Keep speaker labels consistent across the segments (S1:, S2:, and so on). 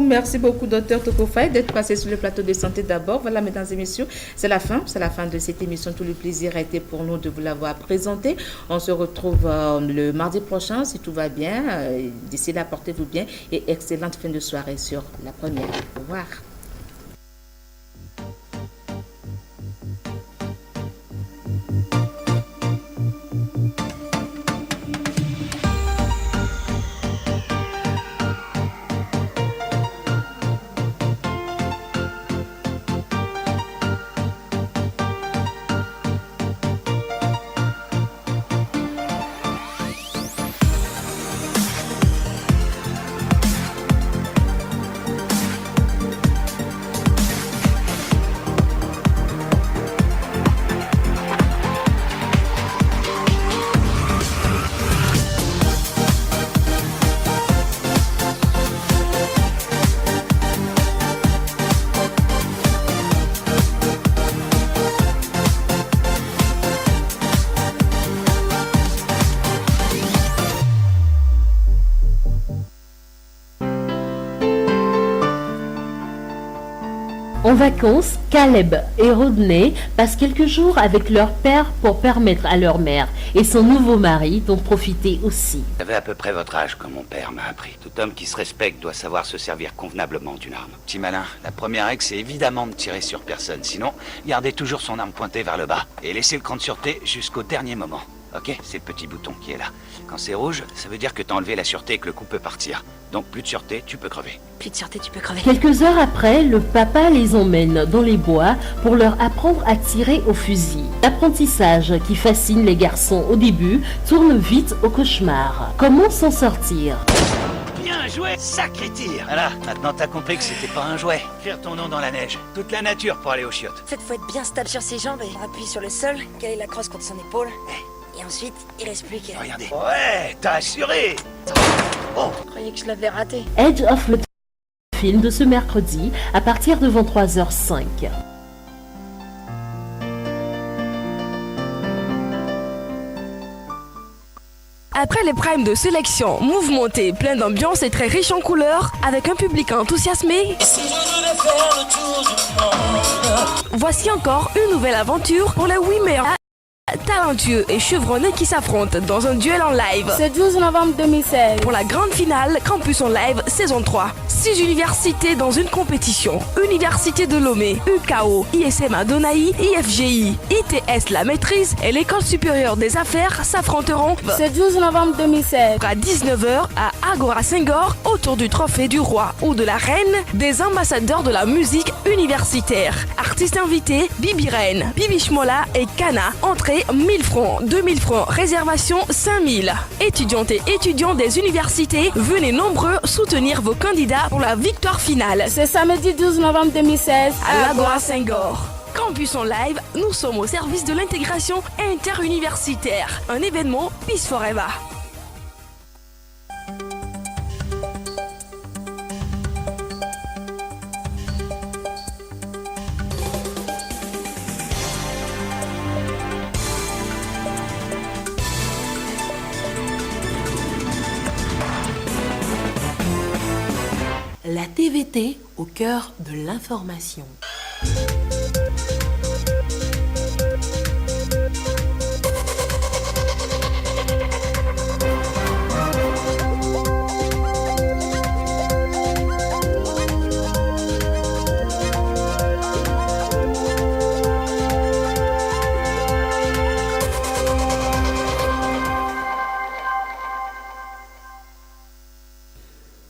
S1: Merci beaucoup, docteur Tokofaï, d'être passé sur le plateau de santé d'abord. Voilà, mesdames et messieurs, c'est la fin de cette émission. Tout le plaisir a été pour nous de vous l'avoir présenté. On se retrouve le mardi prochain, si tout va bien. D'ici là, portez-vous bien et excellente fin de soirée sur la première. Au revoir.
S2: En vacances, Caleb et Rodney passent quelques jours avec leur père pour permettre à leur mère et son nouveau mari d'en profiter aussi.
S3: J'avais à peu près votre âge, comme mon père m'a appris. Tout homme qui se respecte doit savoir se servir convenablement d'une arme. Petit malin, la première règle, c'est évidemment de tirer sur personne. Sinon, gardez toujours son arme pointée vers le bas. Et laissez le cran de sûreté jusqu'au dernier moment. Ok, c'est le petit bouton qui est là. Quand c'est rouge, ça veut dire que t'as enlevé la sûreté et que le coup peut partir. Donc plus de sûreté, tu peux crever.
S4: Plus de sûreté, tu peux crever.
S2: Quelques heures après, le papa les emmène dans les bois pour leur apprendre à tirer au fusil. L'apprentissage qui fascine les garçons au début tourne vite au cauchemar. Comment s'en sortir?
S3: Bien joué, sacré tir. Voilà, maintenant t'as compris que c'était pas un jouet. Faire ton nom dans la neige. Toute la nature pour aller aux chiottes.
S4: En fait, faut être bien stable sur ses jambes et appuyer sur le sol, caler la crosse contre son épaule. Et ensuite, il reste plus qu'à...
S3: Regardez. Ouais, t'as assuré. Oh.
S4: Je croyais que je l'avais raté.
S2: Edge of le film de ce mercredi à partir de 23h05.
S5: Après les primes de sélection mouvementées, plein d'ambiance et très riche en couleurs, avec un public enthousiasmé, voici encore une nouvelle aventure pour les 8 meilleurs talentueux et chevronnés qui s'affrontent dans un duel en live.
S6: C'est 12 novembre 2016.
S5: Pour la grande finale, Campus en live saison 3. 6 universités dans une compétition. Université de Lomé, UKO, ISM Adonaï, IFGI, ITS La Maîtrise et l'École supérieure des affaires s'affronteront.
S6: C'est 12 novembre 2016.
S5: À 19h à Agora Senghor, autour du trophée du roi ou de la reine, des ambassadeurs de la musique universitaire. Artistes invités, Bibi Reine, Bibi Shmola et Kana. Entrée 1000 francs, 2000 francs, réservation 5000. Étudiantes et étudiants des universités, venez nombreux soutenir vos candidats pour la victoire finale.
S6: C'est samedi 12 novembre 2016
S5: à l'Agora Senghor. Campus en live, nous sommes au service de l'intégration interuniversitaire. Un événement Peace Forever.
S7: La TVT au cœur de l'information.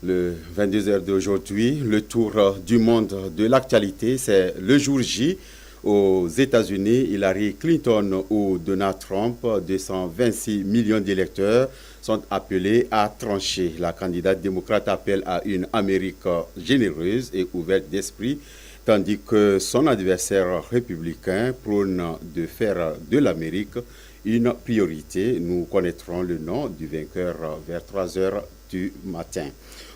S8: Le 22h d'aujourd'hui, le tour du monde de l'actualité, c'est le jour J. Aux États-Unis, Hillary Clinton ou Donald Trump, 226 millions d'électeurs, sont appelés à trancher. La candidate démocrate appelle à une Amérique généreuse et ouverte d'esprit, tandis que son adversaire républicain prône de faire de l'Amérique une priorité. Nous connaîtrons le nom du vainqueur vers 3 heures du matin.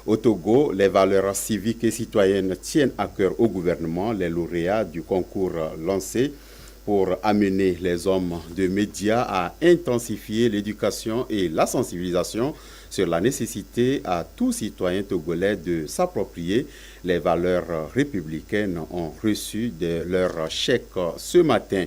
S8: Au Togo, les valeurs civiques et citoyennes tiennent à cœur au gouvernement. Les lauréats du concours lancé pour amener les hommes de médias à intensifier l'éducation et la sensibilisation sur la nécessité à tout citoyen togolais de s'approprier les valeurs républicaines ont reçu de leur chèque ce matin.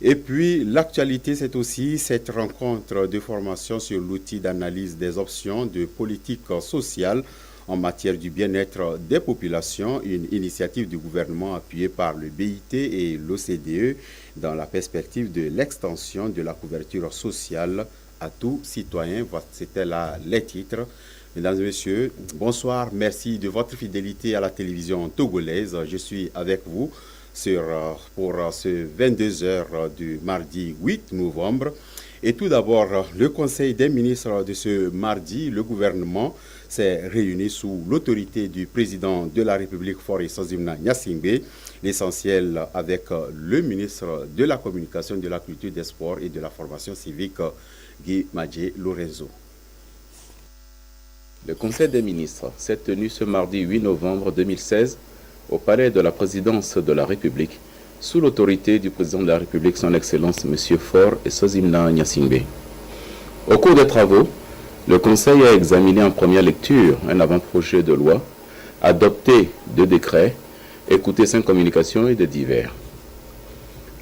S8: Et puis, l'actualité, c'est aussi cette rencontre de formation sur l'outil d'analyse des options de politique sociale en matière du bien-être des populations, une initiative du gouvernement appuyée par le BIT et l'OCDE dans la perspective de l'extension de la couverture sociale à tout citoyen. C'était là les titres. Mesdames et messieurs, bonsoir. Merci de votre fidélité à la télévision togolaise. Je suis avec vous pour ce 22h du mardi 8 novembre. Et tout d'abord, le Conseil des ministres de ce mardi, le gouvernement s'est réuni sous l'autorité du président de la République, Faure Sozimna Gnassingbé, l'essentiel avec le ministre de la Communication, de la Culture, des Sports et de la Formation civique, Guy Madje Lorenzo.
S9: Le Conseil des ministres s'est tenu ce mardi 8 novembre 2016 au palais de la présidence de la République, sous l'autorité du président de la République, son Excellence M. Faure Sozimna Gnassingbé. Au cours des travaux, le Conseil a examiné en première lecture un avant-projet de loi, adopté 2 décrets, écouté 5 communications et de divers.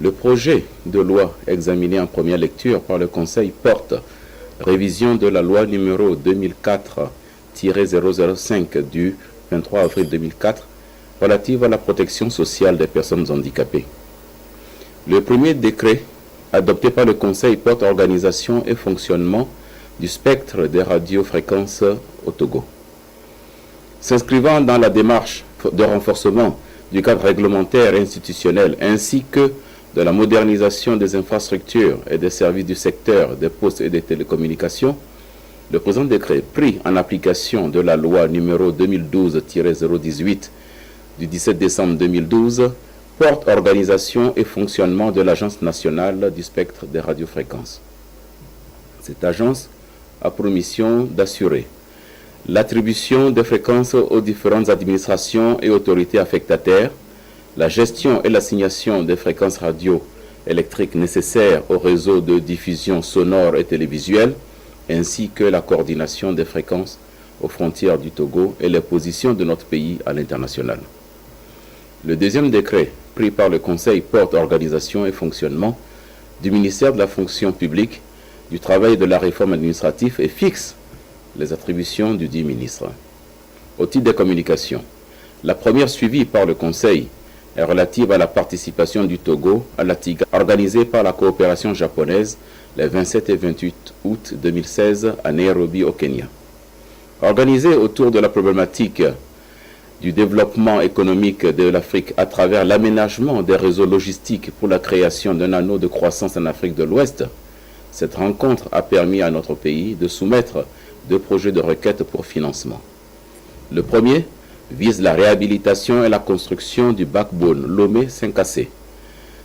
S9: Le projet de loi examiné en première lecture par le Conseil porte révision de la loi numéro 2004-005 du 23 avril 2004 relative à la protection sociale des personnes handicapées. Le premier décret adopté par le Conseil porte organisation et fonctionnement du spectre des radiofréquences au Togo. S'inscrivant dans la démarche de renforcement du cadre réglementaire et institutionnel ainsi que de la modernisation des infrastructures et des services du secteur des postes et des télécommunications, le présent décret, pris en application de la loi numéro 2012-018 du 17 décembre 2012, porte organisation et fonctionnement de l'Agence nationale du spectre des radiofréquences. Cette agence a pour mission d'assurer l'attribution des fréquences aux différentes administrations et autorités affectataires, la gestion et l'assignation des fréquences radio électriques nécessaires au réseau de diffusion sonore et télévisuelle, ainsi que la coordination des fréquences aux frontières du Togo et les positions de notre pays à l'international. Le deuxième décret pris par le Conseil porte organisation et fonctionnement du ministère de la fonction publique, du travail et de la réforme administrative et fixe les attributions du dit ministre. Au titre des communications, la première suivie par le Conseil est relative à la participation du Togo à la TIGA organisée par la coopération japonaise les 27 et 28 août 2016 à Nairobi au Kenya. Organisée autour de la problématique du développement économique de l'Afrique à travers l'aménagement des réseaux logistiques pour la création d'un anneau de croissance en Afrique de l'Ouest, cette rencontre a permis à notre pays de soumettre 2 projets de requête pour financement. Le premier vise la réhabilitation et la construction du backbone Lomé-Senkasé.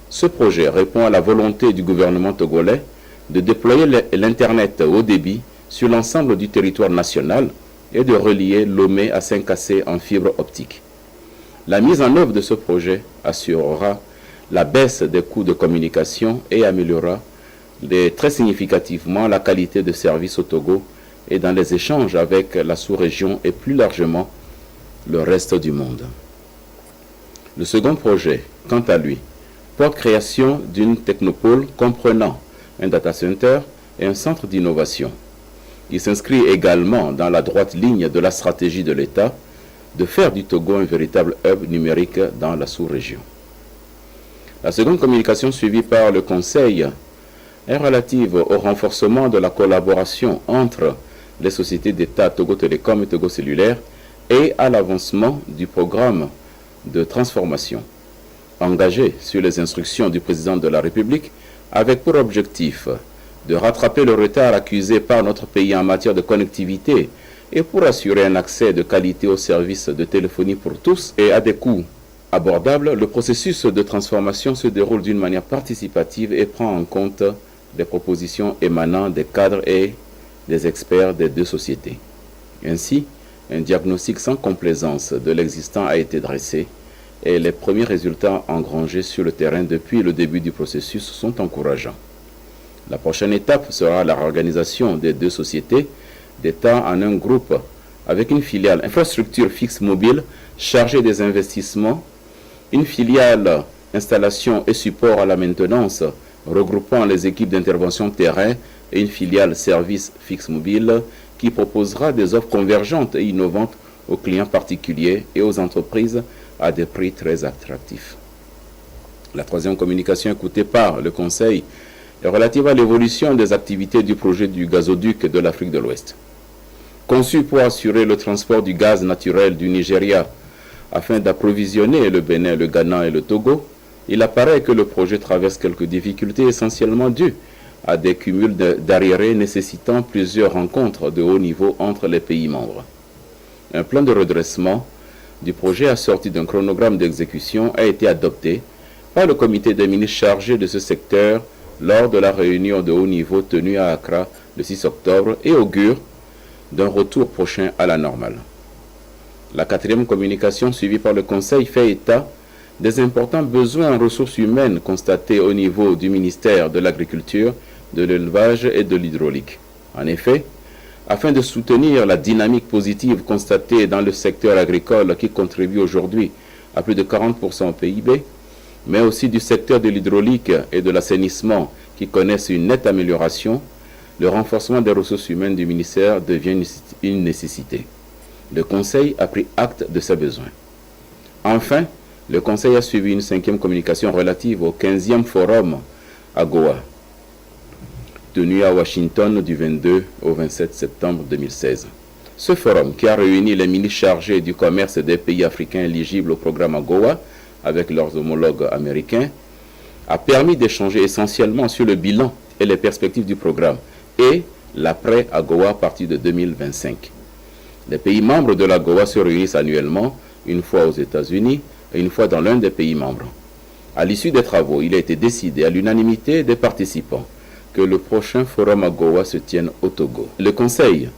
S9: Ce projet répond à la volonté du gouvernement togolais de déployer l'Internet haut débit sur l'ensemble du territoire national et de relier Lomé à Senkasé en fibre optique. La mise en œuvre de ce projet assurera la baisse des coûts de communication et améliorera très significativement la qualité de service au Togo et dans les échanges avec la sous-région et plus largement le reste du monde. Le second projet, quant à lui, porte création d'une technopole comprenant un data center et un centre d'innovation. Il s'inscrit également dans la droite ligne de la stratégie de l'État de faire du Togo un véritable hub numérique dans la sous-région. La seconde communication suivie par le Conseil est relative au renforcement de la collaboration entre les sociétés d'État Togo Télécom et Togo Cellulaire et à l'avancement du programme de transformation engagé sur les instructions du président de la République avec pour objectif de rattraper le retard accusé par notre pays en matière de connectivité et pour assurer un accès de qualité aux services de téléphonie pour tous et à des coûts abordables. Le processus de transformation se déroule d'une manière participative et prend en compte des propositions émanant des cadres et des experts des 2 sociétés. Ainsi, un diagnostic sans complaisance de l'existant a été dressé et les premiers résultats engrangés sur le terrain depuis le début du processus sont encourageants. La prochaine étape sera la réorganisation des 2 sociétés d'État en un groupe avec une filiale infrastructure fixe mobile chargée des investissements, une filiale installation et support à la maintenance regroupant les équipes d'intervention terrain et une filiale service fixe mobile qui proposera des offres convergentes et innovantes aux clients particuliers et aux entreprises à des prix très attractifs. La troisième communication écoutée par le Conseil est relative à l'évolution des activités du projet du gazoduc de l'Afrique de l'Ouest. Conçu pour assurer le transport du gaz naturel du Nigeria afin d'approvisionner le Bénin, le Ghana et le Togo, il apparaît que le projet traverse quelques difficultés essentiellement dues à des cumuls d'arriérés nécessitant plusieurs rencontres de haut niveau entre les pays membres. Un plan de redressement du projet assorti d'un chronogramme d'exécution a été adopté par le comité des ministres chargé de ce secteur lors de la réunion de haut niveau tenue à Accra le 6 octobre et augure d'un retour prochain à la normale. La quatrième communication suivie par le Conseil fait état des importants besoins en ressources humaines constatés au niveau du ministère de l'Agriculture, de l'Élevage et de l'Hydraulique. En effet, afin de soutenir la dynamique positive constatée dans le secteur agricole qui contribue aujourd'hui à plus de 40% au PIB, mais aussi du secteur de l'hydraulique et de l'assainissement qui connaissent une nette amélioration, le renforcement des ressources humaines du ministère devient une nécessité. Le Conseil a pris acte de ces besoins. Enfin, le Conseil a suivi une cinquième communication relative au 15e forum AGOA, tenu à Washington du 22 au 27 septembre 2016. Ce forum, qui a réuni les ministres chargés du commerce des pays africains éligibles au programme AGOA avec leurs homologues américains, a permis d'échanger essentiellement sur le bilan et les perspectives du programme et l'après-AGOA à partir de 2025. Les pays membres de l'AGOA se réunissent annuellement, une fois aux États-Unis et une fois dans l'un des pays membres. À l'issue des travaux, il a été décidé à l'unanimité des participants que le prochain forum AGOA se tienne au Togo. Le Conseil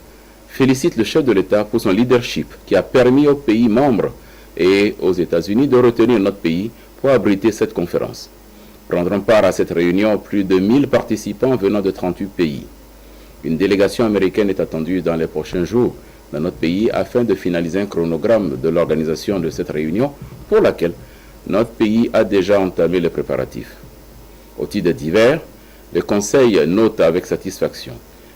S9: félicite le chef de l'État pour son leadership qui a permis aux pays membres et aux États-Unis de retenir notre pays pour abriter cette conférence. Prendront part à cette réunion plus de 1000 participants venant de 38 pays. Une délégation américaine est attendue dans les prochains jours dans notre pays afin de finaliser un chronogramme de l'organisation de cette réunion pour laquelle notre pays a déjà entamé les préparatifs. Au titre des divers, le Conseil note avec satisfaction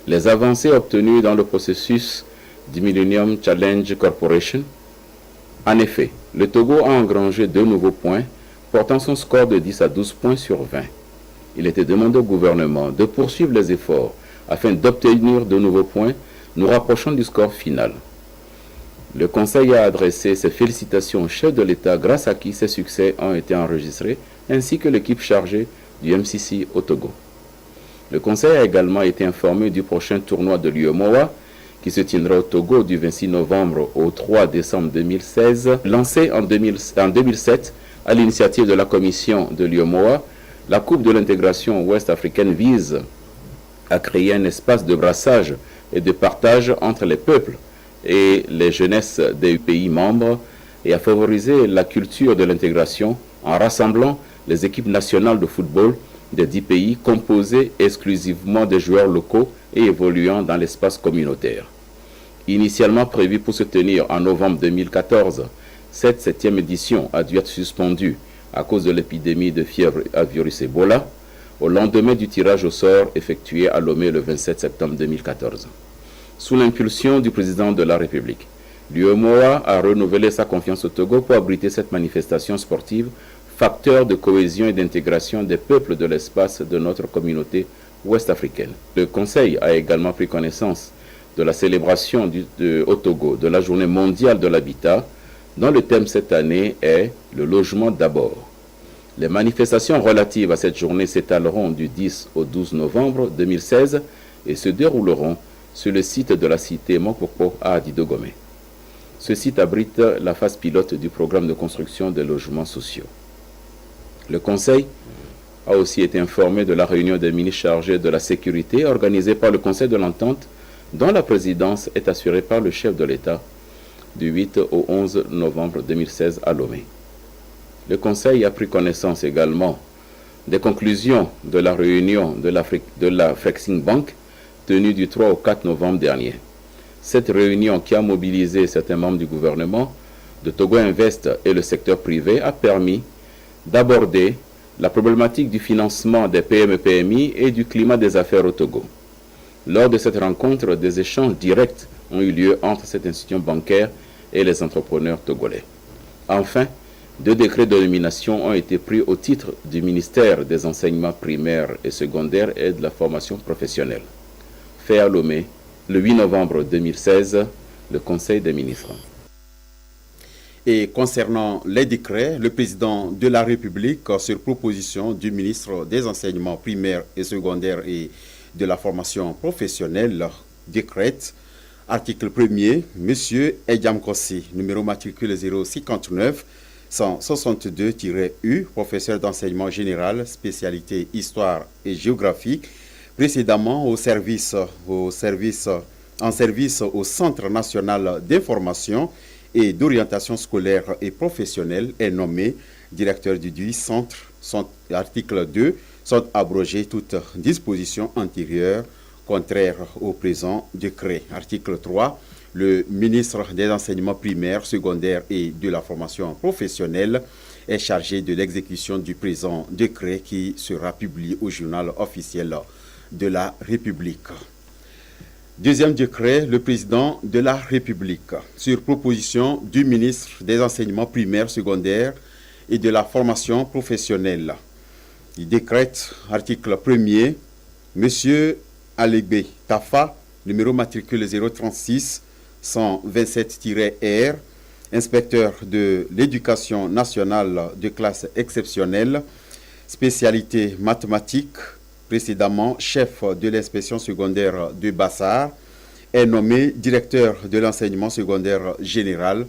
S9: les avancées obtenues dans le processus du Millennium Challenge Corporation. En effet, le Togo a engrangé 2 nouveaux points, portant son score de 10 à 12 points sur 20. Il était demandé au gouvernement de poursuivre les efforts afin d'obtenir de nouveaux points, nous rapprochant du score final. Le Conseil a adressé ses félicitations au chef de l'État grâce à qui ces succès ont été enregistrés, ainsi que l'équipe chargée du MCC au Togo. Le Conseil a également été informé du prochain tournoi de l'UEMOA qui se tiendra au Togo du 26 novembre au 3 décembre 2016. Lancé en 2007 à l'initiative de la commission de l'UEMOA, la Coupe de l'intégration ouest-africaine vise à créer un espace de brassage et de partage entre les peuples et les jeunesses des pays membres et à favoriser la culture de l'intégration en rassemblant les équipes nationales de football des 10 pays composés exclusivement des joueurs locaux et évoluant dans l'espace communautaire. Initialement prévu pour se tenir en novembre 2014, cette 7e édition a dû être suspendue à cause de l'épidémie de fièvre à virus Ebola au lendemain du tirage au sort effectué à Lomé le 27 septembre 2014. Sous l'impulsion du président de la République, l'UEMOA a renouvelé sa confiance au Togo pour abriter cette manifestation sportive, facteur de cohésion et d'intégration des peuples de l'espace de notre communauté ouest-africaine. Le Conseil a également pris connaissance de la célébration au Togo de la Journée mondiale de l'habitat, dont le thème cette année est « Le logement d'abord ». Les manifestations relatives à cette journée s'étaleront du 10 au 12 novembre 2016 et se dérouleront sur le site de la cité Mokoko à Adidogomé. Ce site abrite la phase pilote du programme de construction des logements sociaux. Le Conseil a aussi été informé de la réunion des ministres chargés de la sécurité organisée par le Conseil de l'Entente, dont la présidence est assurée par le chef de l'État du 8 au 11 novembre 2016 à Lomé. Le Conseil a pris connaissance également des conclusions de la réunion de la Flexing Bank tenue du 3 au 4 novembre dernier. Cette réunion qui a mobilisé certains membres du gouvernement, de Togo Invest et le secteur privé a permis d'aborder la problématique du financement des PME-PMI et du climat des affaires au Togo. Lors de cette rencontre, des échanges directs ont eu lieu entre cette institution bancaire et les entrepreneurs togolais. Enfin, 2 décrets de nomination ont été pris au titre du ministère des enseignements primaires et secondaires et de la formation professionnelle. Fait à Lomé, le 8 novembre 2016, le Conseil des ministres.
S8: Et concernant les décrets, le président de la République, sur proposition du ministre des enseignements primaires et secondaires et de la formation professionnelle, décrète, article 1er, M. Edjam Kossi, numéro matricule 059 162-U, professeur d'enseignement général, spécialité histoire et géographie, précédemment en service au Centre national d'information et d'orientation scolaire et professionnelle, est nommé directeur du centre. Son article 2 sont abrogées toutes dispositions antérieures contraires au présent décret. Article 3, le ministre des enseignements primaires, secondaires et de la formation professionnelle est chargé de l'exécution du présent décret qui sera publié au journal officiel de la République. Deuxième décret, le président de la République, sur proposition du ministre des enseignements primaires, secondaires et de la formation professionnelle. Il décrète, article 1er, M. Alégbe Tafa, numéro matricule 036 127-R, inspecteur de l'éducation nationale de classe exceptionnelle, spécialité mathématiques, précédemment chef de l'inspection secondaire de Bassar, est nommé directeur de l'enseignement secondaire général.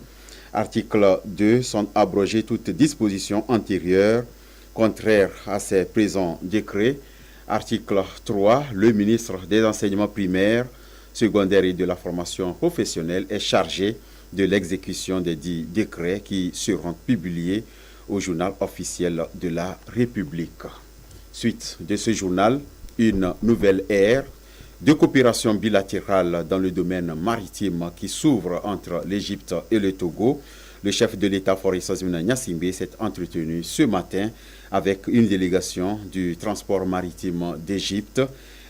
S8: Article 2 sont abrogées toutes dispositions antérieures contraires à ces présents décrets. Article 3, le ministre des enseignements primaires, secondaires et de la formation professionnelle est chargé de l'exécution des 10 décrets qui seront publiés au journal officiel de la République. Suite de ce journal, une nouvelle ère de coopération bilatérale dans le domaine maritime qui s'ouvre entre l'Égypte et le Togo. Le chef de l'État Faure Issozimna Gnassingbé s'est entretenu ce matin avec une délégation du transport maritime d'Égypte.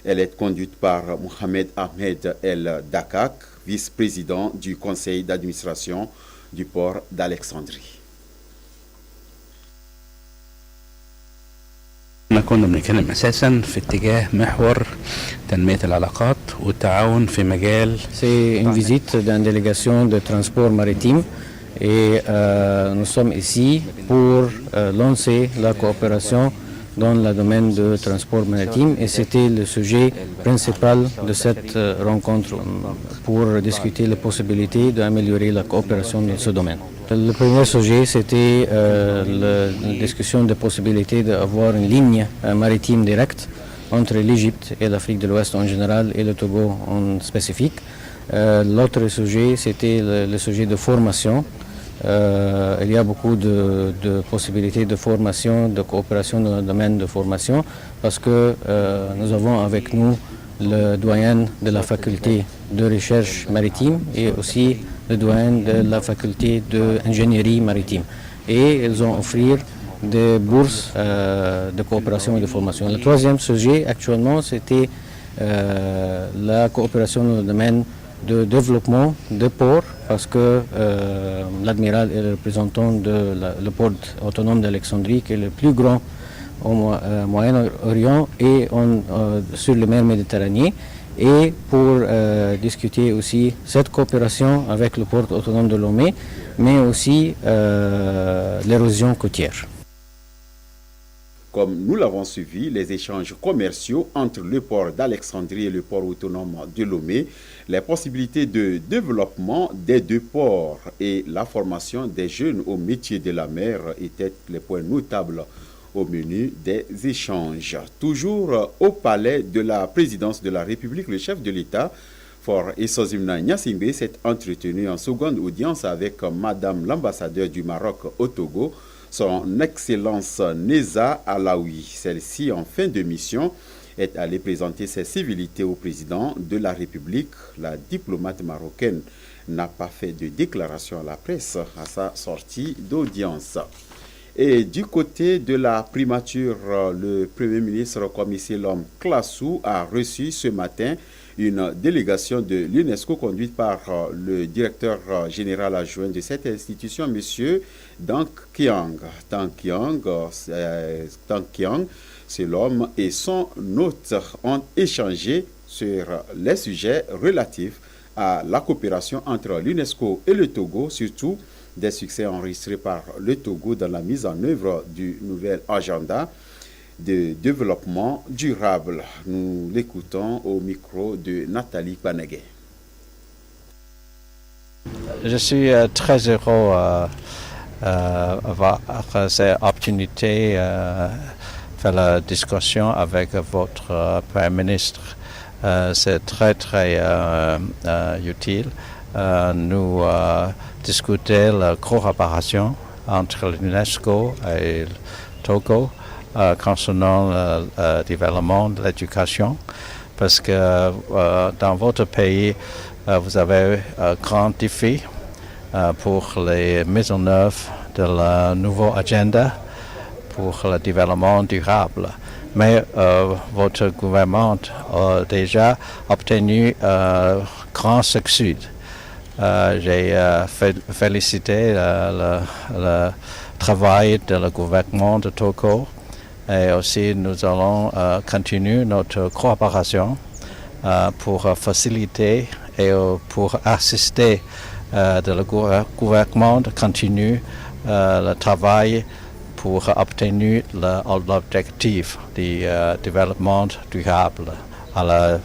S8: Elle est conduite par Mohamed Ahmed El Dakak, vice-président du conseil d'administration du port d'Alexandrie.
S10: كنا بنتكلم اساسا في اتجاه محور تنميه العلاقات والتعاون في مجال.
S11: C'est une visite d'une délégation de transport maritime et nous sommes ici pour lancer la coopération dans le domaine du transport maritime et c'était le sujet principal de cette rencontre pour discuter les possibilités d'améliorer la coopération dans ce domaine. Le premier sujet, c'était la discussion des possibilités d'avoir une ligne maritime directe entre l'Égypte et l'Afrique de l'Ouest en général et le Togo en spécifique. L'autre sujet, c'était le sujet de formation. Il y a beaucoup de possibilités de formation, de coopération dans le domaine de formation parce que nous avons avec nous le doyen de la faculté de recherche maritime et aussi le doyen de la faculté d'ingénierie maritime. Et ils ont offert des bourses de coopération et de formation. Le troisième sujet actuellement, c'était la coopération dans le domaine de développement des ports parce que l'admiral est le représentant de le port autonome d'Alexandrie qui est le plus grand au Moyen-Orient et sur la mer Méditerranée et pour discuter aussi cette coopération avec le port autonome de Lomé mais aussi l'érosion côtière.
S8: Comme nous l'avons suivi, les échanges commerciaux entre le port d'Alexandrie et le port autonome de Lomé, les possibilités de développement des deux ports et la formation des jeunes au métier de la mer étaient les points notables au menu des échanges. Toujours au palais de la présidence de la République, le chef de l'État, Faure Issozimna Gnassingbé, s'est entretenu en seconde audience avec Madame l'ambassadeur du Maroc au Togo, son Excellence Neza Alaoui. Celle-ci, en fin de mission, est allé présenter ses civilités au président de la République. La diplomate marocaine n'a pas fait de déclaration à la presse à sa sortie d'audience. Et du côté de la primature, le Premier ministre Komissi Lom Klassou a reçu ce matin une délégation de l'UNESCO conduite par le directeur général adjoint de cette institution, M. Dang Qiang. Dang Qiang, c'est l'homme et son hôte ont échangé sur les sujets relatifs à la coopération entre l'UNESCO et le Togo, surtout des succès enregistrés par le Togo dans la mise en œuvre du nouvel agenda de développement durable. Nous l'écoutons au micro de Nathalie Paneghe.
S12: Je suis très heureux d'avoir cette opportunité de faire la discussion avec votre Premier ministre. C'est très utile. Nous discuter la coopération entre l'UNESCO et le Togo concernant le développement de l'éducation, parce que dans votre pays, vous avez un grand défi pour les mises en œuvre de la nouveau agenda pour le développement durable. Mais votre gouvernement a déjà obtenu grand succès. J'ai félicité le travail de le gouvernement de Togo et aussi nous allons continuer notre coopération pour faciliter et pour assister le gouvernement de continuer le travail pour obtenir l'objectif du développement durable à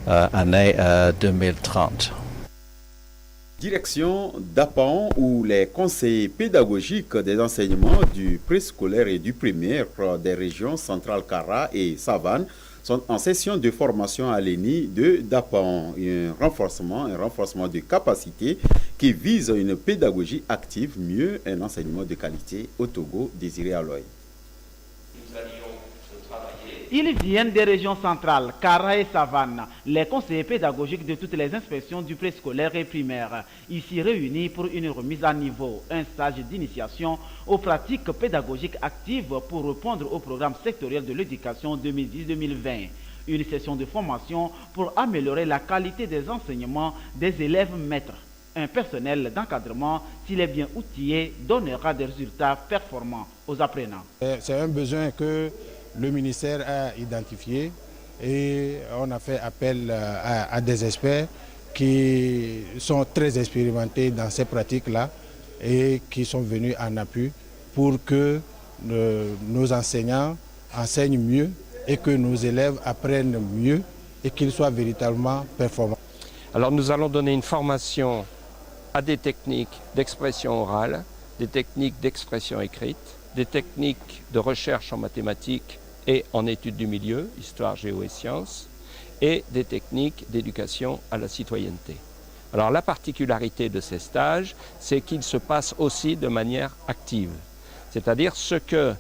S12: l'année 2030.
S8: Direction d'Apan, où les conseillers pédagogiques des enseignements du préscolaire et du primaire des régions centrales Kara et Savane sont en session de formation à l'ENI de Dapan. Un renforcement de capacité qui vise une pédagogie active, mieux un enseignement de qualité au Togo. Désiré Aloy.
S13: Ils viennent des régions centrales, Kara et Savane, les conseillers pédagogiques de toutes les inspections du préscolaire et primaire, ici réunis pour une remise à niveau, un stage d'initiation aux pratiques pédagogiques actives pour répondre au programme sectoriel de l'éducation 2010-2020. Une session de formation pour améliorer la qualité des enseignements des élèves maîtres. Un personnel d'encadrement, s'il est bien outillé, donnera des résultats performants aux apprenants.
S14: C'est un besoin que le ministère a identifié et on a fait appel à des experts qui sont très expérimentés dans ces pratiques-là et qui sont venus en appui pour que nos enseignants enseignent mieux et que nos élèves apprennent mieux et qu'ils soient véritablement performants.
S15: Alors nous allons donner une formation à des techniques d'expression orale, des techniques d'expression écrite, des techniques de recherche en mathématiques et en études du milieu, histoire, géo et sciences, et des techniques d'éducation à la citoyenneté. Alors la particularité de ces stages, c'est qu'ils se passent aussi de manière active. C'est-à-dire ce que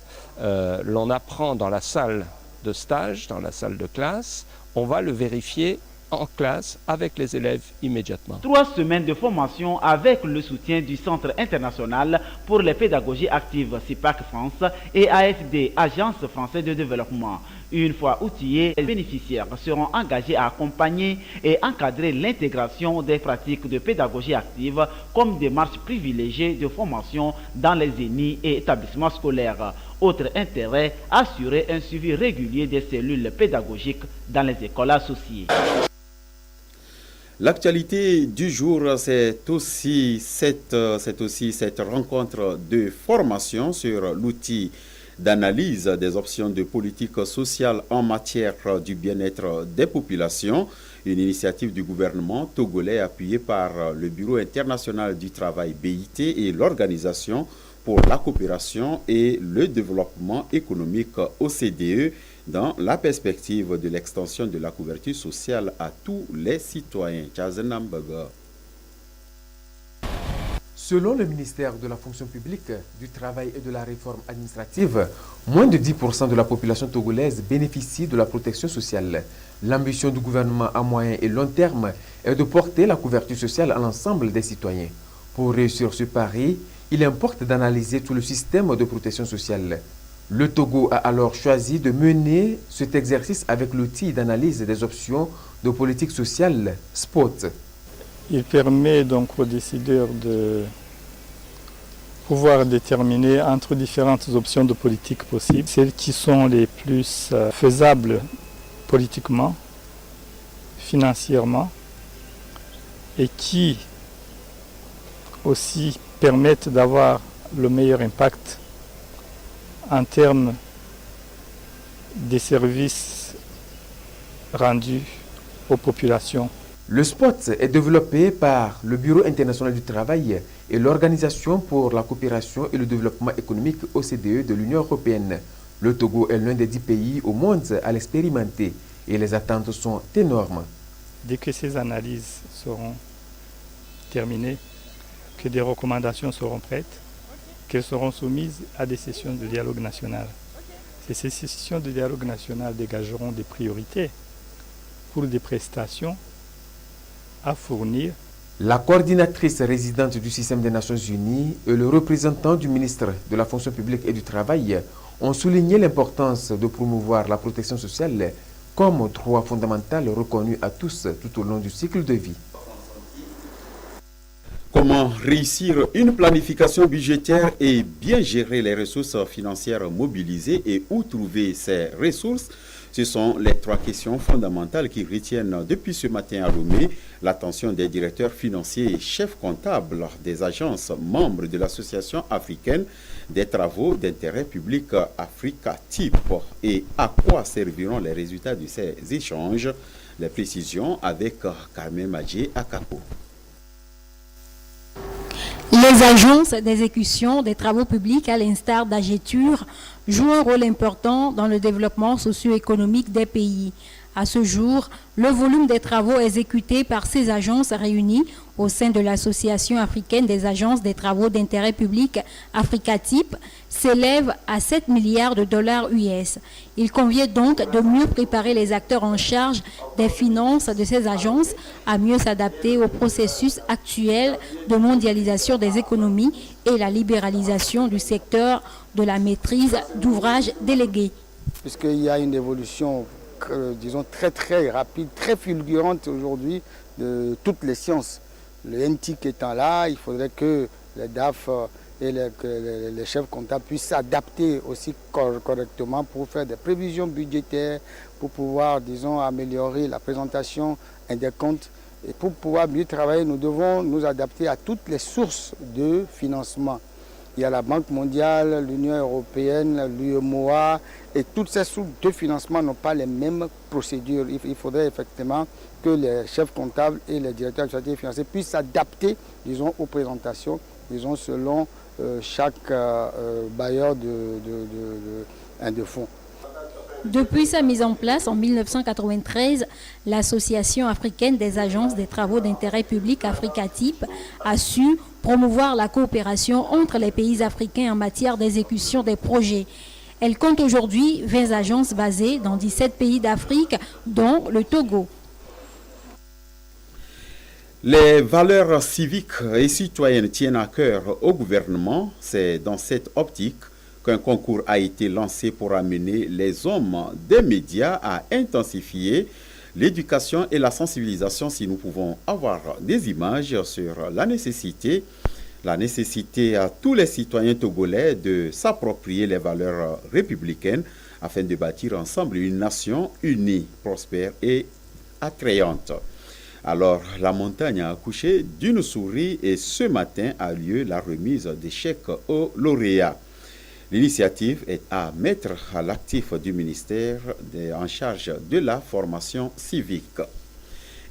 S15: l'on apprend dans la salle de stage, dans la salle de classe, on va le vérifier en classe avec les élèves immédiatement. 3 semaines de formation avec le soutien du Centre international pour les pédagogies actives CIPAC France et AFD, Agence française de développement. Une fois outillés, les bénéficiaires seront engagés à accompagner et encadrer l'intégration des pratiques de pédagogie active comme démarche privilégiée de formation dans les ENI et établissements scolaires. Autre intérêt, assurer un suivi régulier des cellules pédagogiques dans les écoles associées.
S8: L'actualité du jour, c'est aussi cette rencontre de formation sur l'outil d'analyse des options de politique sociale en matière du bien-être des populations, une initiative du gouvernement togolais appuyée par le Bureau international du travail BIT et l'Organisation pour la coopération et le développement économique OCDE dans la perspective de l'extension de la couverture sociale à tous les citoyens.
S16: Selon le ministère de la fonction publique, du travail et de la réforme administrative, moins de 10% de la population togolaise bénéficie de la protection sociale. L'ambition du gouvernement à moyen et long terme est de porter la couverture sociale à l'ensemble des citoyens. Pour réussir ce pari, il importe d'analyser tout le système de protection sociale. Le Togo a alors choisi de mener cet exercice avec l'outil d'analyse des options de politique sociale, SPOT.
S17: Il permet donc aux décideurs de pouvoir déterminer entre différentes options de politique possibles, celles qui sont les plus faisables politiquement, financièrement, et qui aussi permettent d'avoir le meilleur impact en termes des services rendus aux populations.
S16: Le SPOT est développé par le Bureau international du travail et l'Organisation pour la coopération et le développement économique OCDE de l'Union européenne. Le Togo est l'un des 10 pays au monde à l'expérimenter et les attentes sont énormes.
S17: Dès que ces analyses seront terminées, que des recommandations seront prêtes, qu'elles seront soumises à des sessions de dialogue national. Ces sessions de dialogue national dégageront des priorités pour des prestations à fournir.
S16: La coordinatrice résidente du système des Nations Unies et le représentant du ministre de la fonction publique et du travail ont souligné l'importance de promouvoir la protection sociale comme droit fondamental reconnu à tous tout au long du cycle de vie.
S8: Comment réussir une planification budgétaire et bien gérer les ressources financières mobilisées et où trouver ces ressources? Ce sont les 3 questions fondamentales qui retiennent depuis ce matin à Lomé l'attention des directeurs financiers et chefs comptables des agences membres de l'Association africaine des travaux d'intérêt public Africa-Type. Et à quoi serviront les résultats de ces échanges? Les précisions avec Carmen Madjé Akapo.
S18: Les agences d'exécution des travaux publics, à l'instar d'AGETUR, jouent un rôle important dans le développement socio-économique des pays. À ce jour, le volume des travaux exécutés par ces agences réunies au sein de l'Association africaine des agences des travaux d'intérêt public Africa-Type s'élève à 7 milliards de dollars US. Il convient donc de mieux préparer les acteurs en charge des finances de ces agences à mieux s'adapter au processus actuel de mondialisation des économies et la libéralisation du secteur de la maîtrise d'ouvrages délégués.
S19: Puisqu'il y a une évolution disons très rapide, très fulgurante aujourd'hui de toutes les sciences. Le NTIC étant là, il faudrait que les DAF et les chefs comptables puissent s'adapter aussi correctement pour faire des prévisions budgétaires, pour pouvoir, disons, améliorer la présentation des comptes. Et pour pouvoir mieux travailler, nous devons nous adapter à toutes les sources de financement. Il y a la Banque mondiale, l'Union européenne, l'UEMOA, et toutes ces sources de financement n'ont pas les mêmes procédures. Il faudrait effectivement que les chefs comptables et les directeurs administratifs financiers puissent s'adapter, disons, aux présentations, disons, selon chaque bailleur de fonds.
S18: Depuis sa mise en place en 1993, l'Association africaine des agences des travaux d'intérêt public Africa-Type a su promouvoir la coopération entre les pays africains en matière d'exécution des projets. Elle compte aujourd'hui 20 agences basées dans 17 pays d'Afrique, dont le Togo.
S8: Les valeurs civiques et citoyennes tiennent à cœur au gouvernement. C'est dans cette optique qu'un concours a été lancé pour amener les hommes des médias à intensifier l'éducation et la sensibilisation. Si nous pouvons avoir des images sur la nécessité à tous les citoyens togolais de s'approprier les valeurs républicaines afin de bâtir ensemble une nation unie, prospère et attrayante. Alors, la montagne a accouché d'une souris et ce matin a lieu la remise des chèques aux lauréats. L'initiative est à mettre à l'actif du ministère en charge de la formation civique.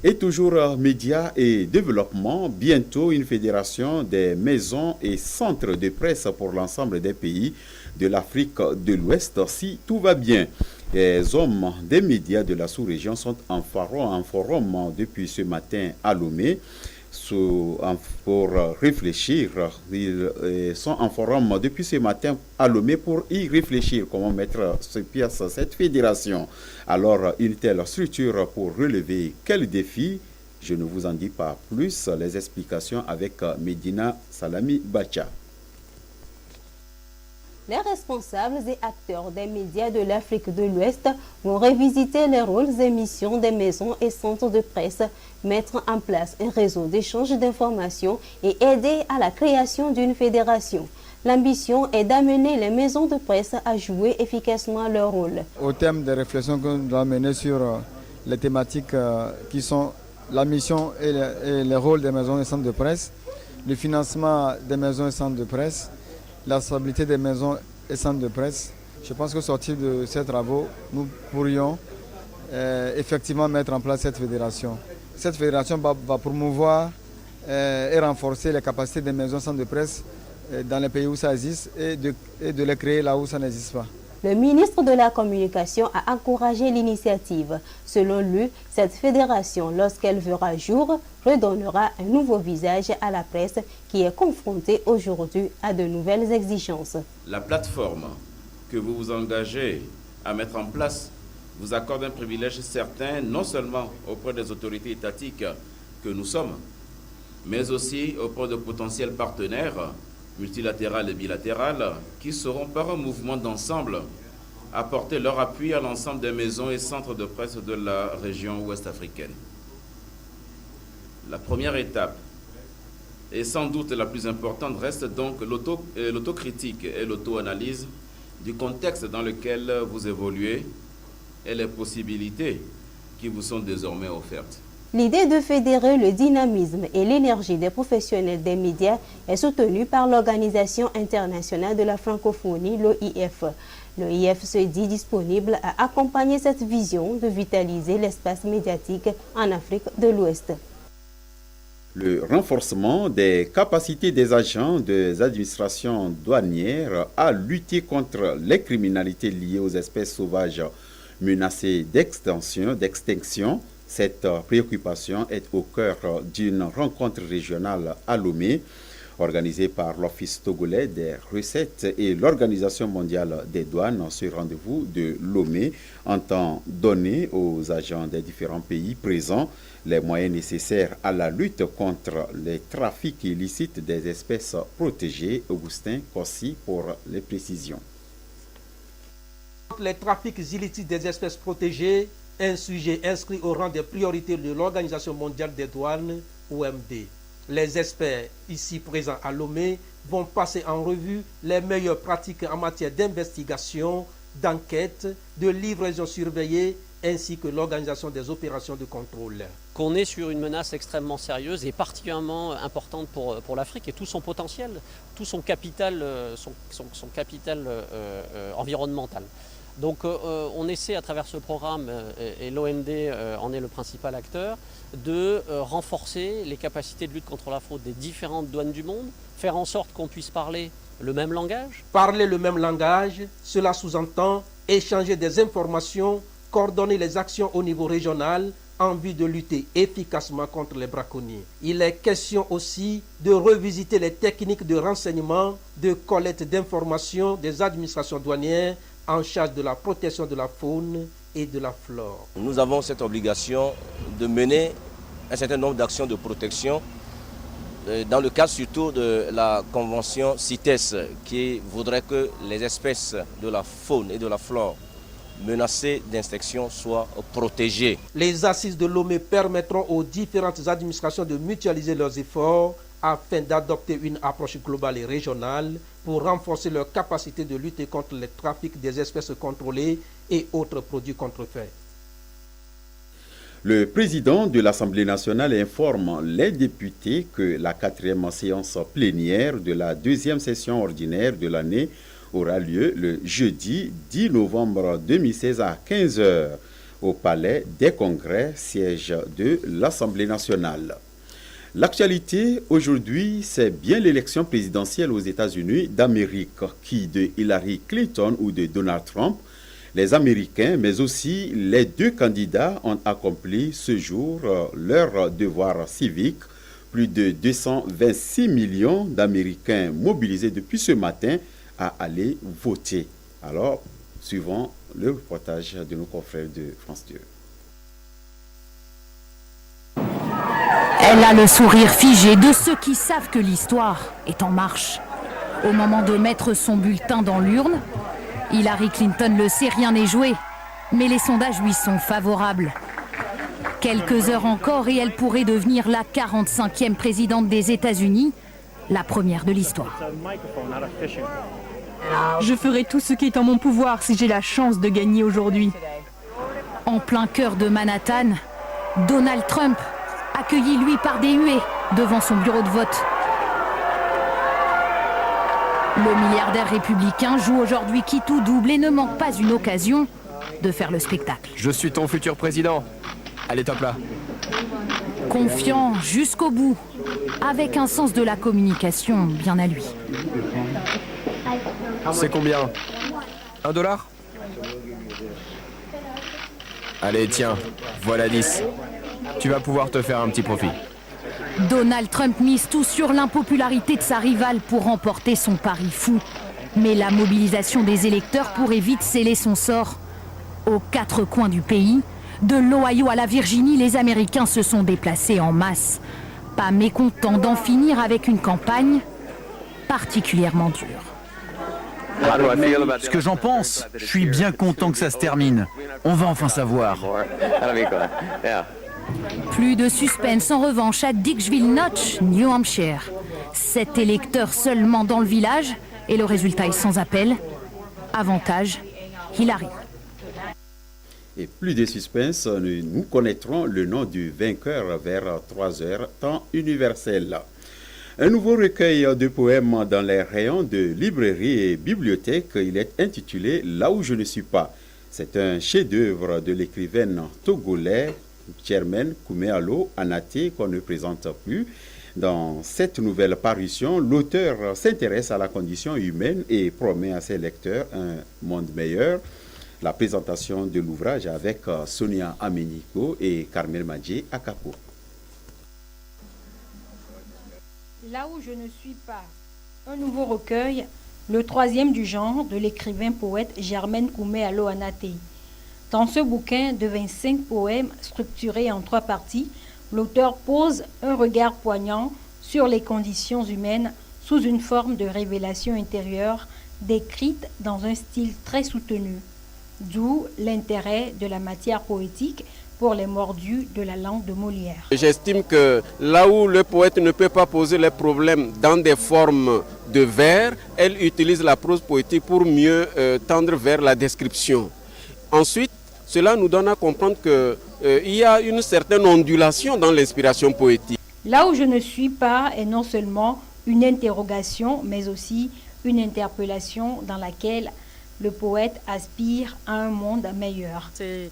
S8: Et toujours médias et développement, bientôt une fédération des maisons et centres de presse pour l'ensemble des pays de l'Afrique de l'Ouest, si tout va bien. Les hommes des médias de la sous-région sont en forum depuis ce matin à Lomé. pour réfléchir. Ils sont en forum depuis ce matin à Lomé pour y réfléchir comment mettre sur pièce cette fédération. Alors, une telle structure pour relever quel défi? Je ne vous en dis pas plus. Les explications avec Medina Salami Bacha.
S20: Les responsables et acteurs des médias de l'Afrique de l'Ouest vont revisiter les rôles et missions des maisons et centres de presse, mettre en place un réseau d'échange d'informations et aider à la création d'une fédération. L'ambition est d'amener les maisons de presse à jouer efficacement leur rôle.
S21: Au terme des réflexions que nous allons mener sur les thématiques qui sont la mission et les rôles des maisons et centres de presse, le financement des maisons et centres de presse, la stabilité des maisons et centres de presse. Je pense qu'au sortir de ces travaux, nous pourrions effectivement mettre en place cette fédération. Cette fédération va promouvoir et renforcer les capacités des maisons et centres de presse dans les pays où ça existe et de les créer là où ça n'existe pas.
S20: Le ministre de la Communication a encouragé l'initiative. Selon lui, cette fédération, lorsqu'elle verra jour, redonnera un nouveau visage à la presse qui est confrontée aujourd'hui à de nouvelles exigences.
S9: La plateforme que vous vous engagez à mettre en place vous accorde un privilège certain, non seulement auprès des autorités étatiques que nous sommes, mais aussi auprès de potentiels partenaires multilatérales et bilatérales qui seront par un mouvement d'ensemble apporter leur appui à l'ensemble des maisons et centres de presse de la région ouest africaine. La première étape, et sans doute la plus importante, reste donc l'autocritique et l'auto-analyse du contexte dans lequel vous évoluez et les possibilités qui vous sont désormais offertes.
S20: L'idée de fédérer le dynamisme et l'énergie des professionnels des médias est soutenue par l'Organisation internationale de la francophonie, l'OIF. L'OIF se dit disponible à accompagner cette vision de vitaliser l'espace médiatique en Afrique de l'Ouest.
S8: Le renforcement des capacités des agents des administrations douanières à lutter contre les criminalités liées aux espèces sauvages menacées d'extinction. Cette préoccupation est au cœur d'une rencontre régionale à Lomé, organisée par l'Office togolais des recettes et l'Organisation mondiale des douanes. Ce rendez-vous de Lomé entend donner aux agents des différents pays présents les moyens nécessaires à la lutte contre les trafics illicites des espèces protégées. Augustin Kossi pour les précisions.
S22: Les trafics illicites des espèces protégées, un sujet inscrit au rang des priorités de l'Organisation mondiale des douanes, OMD. Les experts ici présents à Lomé vont passer en revue les meilleures pratiques en matière d'investigation, d'enquête, de livraison surveillée, ainsi que l'organisation des opérations de contrôle.
S23: Qu'on est sur une menace extrêmement sérieuse et particulièrement importante pour l'Afrique et tout son potentiel, tout son capital, son capital environnemental. Donc on essaie à travers ce programme, et l'OMD en est le principal acteur, de renforcer les capacités de lutte contre la fraude des différentes douanes du monde, faire en sorte qu'on puisse parler le même langage.
S22: Parler le même langage, cela sous-entend échanger des informations, coordonner les actions au niveau régional en vue de lutter efficacement contre les braconniers. Il est question aussi de revisiter les techniques de renseignement, de collecte d'informations des administrations douanières en charge de la protection de la faune et de la flore.
S24: Nous avons cette obligation de mener un certain nombre d'actions de protection dans le cadre surtout de la convention CITES qui voudrait que les espèces de la faune et de la flore menacées d'extinction soient protégées.
S22: Les assises de Lomé permettront aux différentes administrations de mutualiser leurs efforts afin d'adopter une approche globale et régionale pour renforcer leur capacité de lutter contre les trafics des espèces contrôlées et autres produits contrefaits.
S8: Le président de l'Assemblée nationale informe les députés que la 4e séance plénière de la 2e session ordinaire de l'année aura lieu le jeudi 10 novembre 2016 à 15h au Palais des Congrès, siège de l'Assemblée nationale. L'actualité aujourd'hui, c'est bien l'élection présidentielle aux États-Unis d'Amérique, qui de Hillary Clinton ou de Donald Trump, les Américains, mais aussi les deux candidats ont accompli ce jour leur devoir civique Plus de 226 millions d'Américains mobilisés depuis ce matin à aller voter. Alors, suivant le reportage de nos confrères de France 2.
S1: Elle a le sourire figé de ceux qui savent que l'histoire est en marche. Au moment de mettre son bulletin dans l'urne, Hillary Clinton le sait, rien n'est joué. Mais les sondages lui sont favorables. Quelques heures encore et elle pourrait devenir la 45e présidente des États-Unis, la première de l'histoire.
S2: Je ferai tout ce qui est en mon pouvoir si j'ai la chance de gagner aujourd'hui.
S1: En plein cœur de Manhattan, Donald Trump, accueilli lui par des huées devant son bureau de vote. Le milliardaire républicain joue aujourd'hui qui tout double et ne manque pas une occasion de faire le spectacle.
S3: Je suis ton futur président. Allez, top là.
S1: Confiant jusqu'au bout, avec un sens de la communication bien à lui.
S3: C'est combien? $1? Allez, tiens, voilà 10. Tu vas pouvoir te faire un petit profit.
S1: Donald Trump mise tout sur l'impopularité de sa rivale pour remporter son pari fou. Mais la mobilisation des électeurs pourrait vite sceller son sort. Aux 4 coins du pays, de l'Ohio à la Virginie, les Américains se sont déplacés en masse. Pas mécontents d'en finir avec une campagne particulièrement dure.
S4: Ce que j'en pense, je suis bien content que ça se termine. On va enfin savoir.
S1: Plus de suspense en revanche à Dixville Notch, New Hampshire. 7 électeurs seulement dans le village et le résultat est sans appel. Avantage, Hillary.
S8: Et plus de suspense, nous connaîtrons le nom du vainqueur vers 3 heures, temps universel. Un nouveau recueil de poèmes dans les rayons de librairie et bibliothèque, il est intitulé « Là où je ne suis pas ». C'est un chef-d'œuvre de l'écrivaine togolais Germaine Kouméalo Anaté qu'on ne présente plus. Dans cette nouvelle parution, l'auteur s'intéresse à la condition humaine et promet à ses lecteurs un monde meilleur. La présentation de l'ouvrage avec Sonia Ameniko et Carmel Madjé Akapo.
S18: Là où je ne suis pas, un nouveau recueil, le 3e du genre de l'écrivain poète Germaine Kouméalo Anaté. Dans ce bouquin de 25 poèmes structurés en 3 parties, l'auteur pose un regard poignant sur les conditions humaines sous une forme de révélation intérieure décrite dans un style très soutenu. D'où l'intérêt de la matière poétique pour les mordus de la langue de Molière.
S25: J'estime que là où le poète ne peut pas poser les problèmes dans des formes de vers, elle utilise la prose poétique pour mieux tendre vers la description. Ensuite, cela nous donne à comprendre qu'il y a une certaine ondulation dans l'inspiration poétique.
S18: Là où je ne suis pas est non seulement une interrogation, mais aussi une interpellation dans laquelle le poète aspire à un monde meilleur.
S26: C'est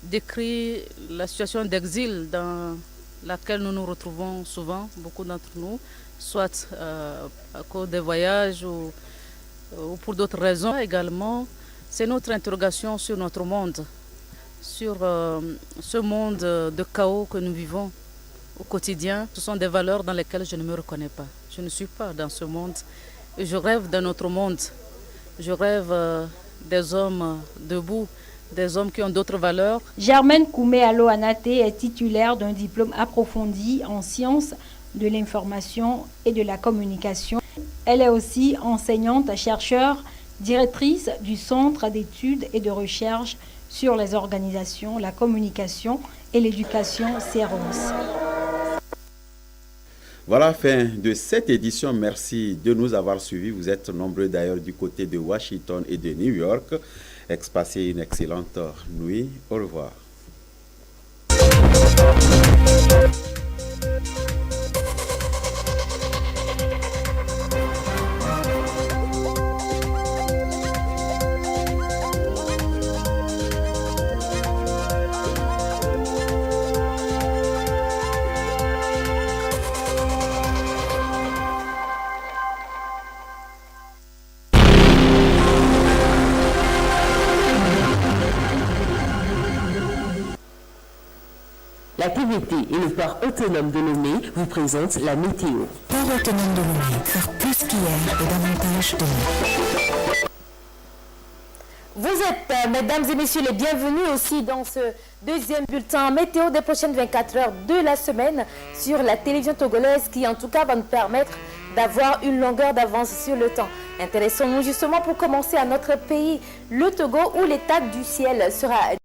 S26: décrit la situation d'exil dans laquelle nous nous retrouvons souvent, beaucoup d'entre nous, soit à cause des voyages ou pour d'autres raisons également. C'est notre interrogation sur notre monde, sur ce monde de chaos que nous vivons au quotidien. Ce sont des valeurs dans lesquelles je ne me reconnais pas. Je ne suis pas dans ce monde et je rêve d'un autre monde. Je rêve des hommes debout, des hommes qui ont d'autres valeurs.
S18: Germaine Kouméalo Anaté est titulaire d'un diplôme approfondi en sciences de l'information et de la communication. Elle est aussi enseignante-chercheure, directrice du Centre d'études et de recherche sur les organisations, la communication et l'éducation CEROS.
S8: Voilà, fin de cette édition. Merci de nous avoir suivis. Vous êtes nombreux d'ailleurs du côté de Washington et de New York. Passez une excellente nuit. Au revoir.
S27: La
S5: La TVT et le port autonome de Lomé vous présentent la météo.
S6: Port autonome de Lomé, faire plus qu'hier et davantage demain.
S7: Vous êtes, mesdames et messieurs, les bienvenus aussi dans ce deuxième bulletin météo des prochaines 24 heures de la semaine sur la télévision togolaise qui, en tout cas, va nous permettre d'avoir une longueur d'avance sur le temps. Intéressons-nous justement pour commencer à notre pays, le Togo, où l'état du ciel sera